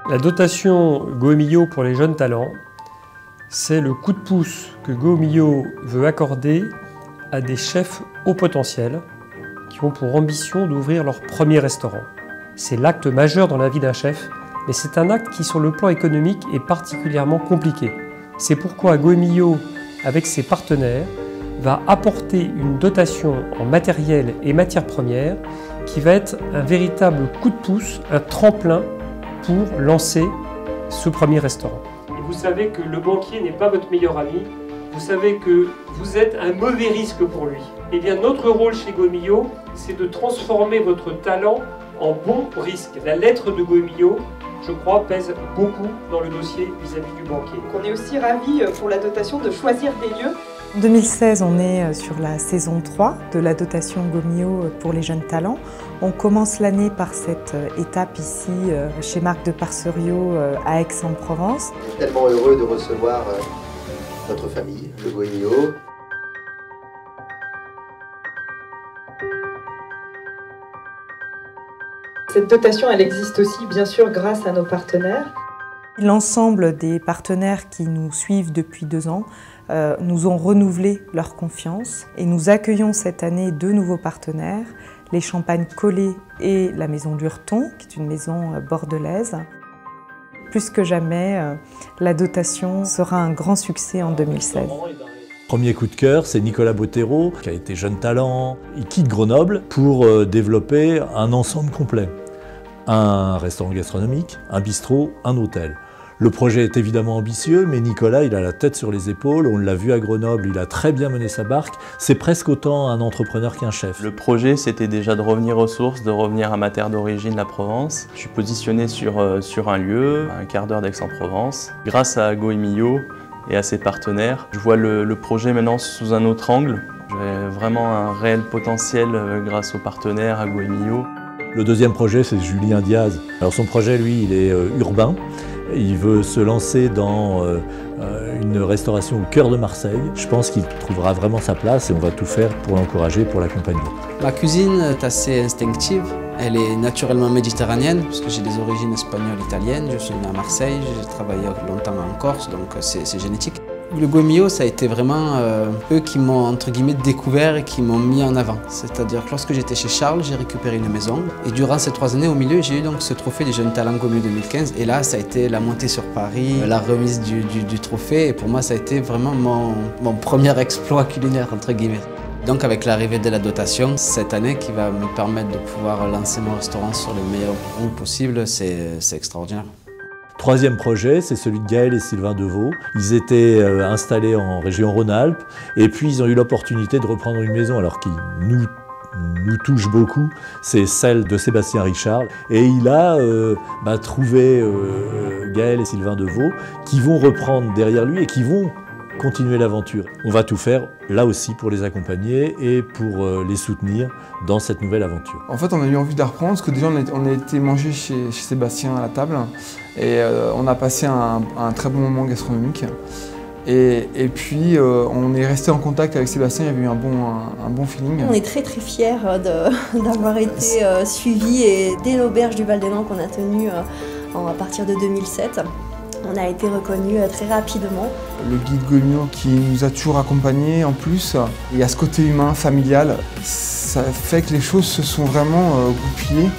La dotation Goemio pour les jeunes talents, c'est le coup de pouce que Goemio veut accorder à des chefs haut potentiel qui ont pour ambition d'ouvrir leur premier restaurant. C'est l'acte majeur dans la vie d'un chef, mais c'est un acte qui, sur le plan économique, est particulièrement compliqué. C'est pourquoi Goemio, avec ses partenaires, va apporter une dotation en matériel et matières premières qui va être un véritable coup de pouce, un tremplin pour lancer ce premier restaurant. Et vous savez que le banquier n'est pas votre meilleur ami, vous savez que vous êtes un mauvais risque pour lui. Eh bien, notre rôle chez Goemio, c'est de transformer votre talent en bon risque. La lettre de Goemio, je crois, pèse beaucoup dans le dossier vis-à-vis du banquier. On est aussi ravis pour la dotation de choisir des lieux. En 2016, on est sur la saison 3 de la dotation Goemio pour les jeunes talents. On commence l'année par cette étape ici chez Marc de Parcerio à Aix-en-Provence. Je suis tellement heureux de recevoir notre famille, le Goemio. Cette dotation, elle existe aussi bien sûr grâce à nos partenaires. L'ensemble des partenaires qui nous suivent depuis 2 ans nous ont renouvelé leur confiance et nous accueillons cette année 2 nouveaux partenaires, les Champagnes Collet et la Maison Lurton, qui est une maison bordelaise. Plus que jamais, la dotation sera un grand succès en 2016. Premier coup de cœur, c'est Nicolas Bottero, qui a été jeune talent. Il quitte Grenoble pour développer un ensemble complet. Un restaurant gastronomique, un bistrot, un hôtel. Le projet est évidemment ambitieux, mais Nicolas, il a la tête sur les épaules, on l'a vu à Grenoble, il a très bien mené sa barque. C'est presque autant un entrepreneur qu'un chef. Le projet, c'était déjà de revenir aux sources, de revenir à ma terre d'origine, la Provence. Je suis positionné sur un lieu, à un quart d'heure d'Aix-en-Provence. Grâce à Goemio et à ses partenaires, je vois le projet maintenant sous un autre angle. J'ai vraiment un réel potentiel grâce aux partenaires, à Goemio. Le deuxième projet, c'est Julien Diaz. Alors son projet, lui, il est urbain. Il veut se lancer dans une restauration au cœur de Marseille. Je pense qu'il trouvera vraiment sa place et on va tout faire pour l'encourager, pour l'accompagner. Ma cuisine est assez instinctive. Elle est naturellement méditerranéenne, puisque j'ai des origines espagnoles et italiennes. Je suis né à Marseille, j'ai travaillé longtemps en Corse, donc c'est génétique. Le Goemio, ça a été vraiment eux qui m'ont entre guillemets découvert et qui m'ont mis en avant. C'est-à-dire que lorsque j'étais chez Charles, j'ai récupéré une maison et durant ces 3 années au milieu, j'ai eu donc ce trophée des jeunes talents Goemio 2015 et là, ça a été la montée sur Paris, la remise du trophée et pour moi, ça a été vraiment mon premier exploit culinaire entre guillemets. Donc avec l'arrivée de la dotation, cette année qui va me permettre de pouvoir lancer mon restaurant sur les meilleurs goûts possibles, c'est extraordinaire. Troisième projet, c'est celui de Gaël et Sylvain Deveau. Ils étaient installés en région Rhône-Alpes et puis ils ont eu l'opportunité de reprendre une maison alors qui nous touche beaucoup, c'est celle de Sébastien Richard. Et il a trouvé Gaël et Sylvain Deveau qui vont reprendre derrière lui et qui vont continuer l'aventure. On va tout faire là aussi pour les accompagner et pour les soutenir dans cette nouvelle aventure. En fait, on a eu envie de la reprendre parce que déjà on a été manger chez Sébastien à la table et on a passé un très bon moment gastronomique. Et puis on est resté en contact avec Sébastien, il y avait eu un bon feeling. On est très fiers d'avoir été suivis et dès l'auberge du Val-des-Nants qu'on a tenu à partir de 2007. On a été reconnus très rapidement. Le guide Goemio qui nous a toujours accompagnés en plus, il y a ce côté humain, familial, ça fait que les choses se sont vraiment goupillées.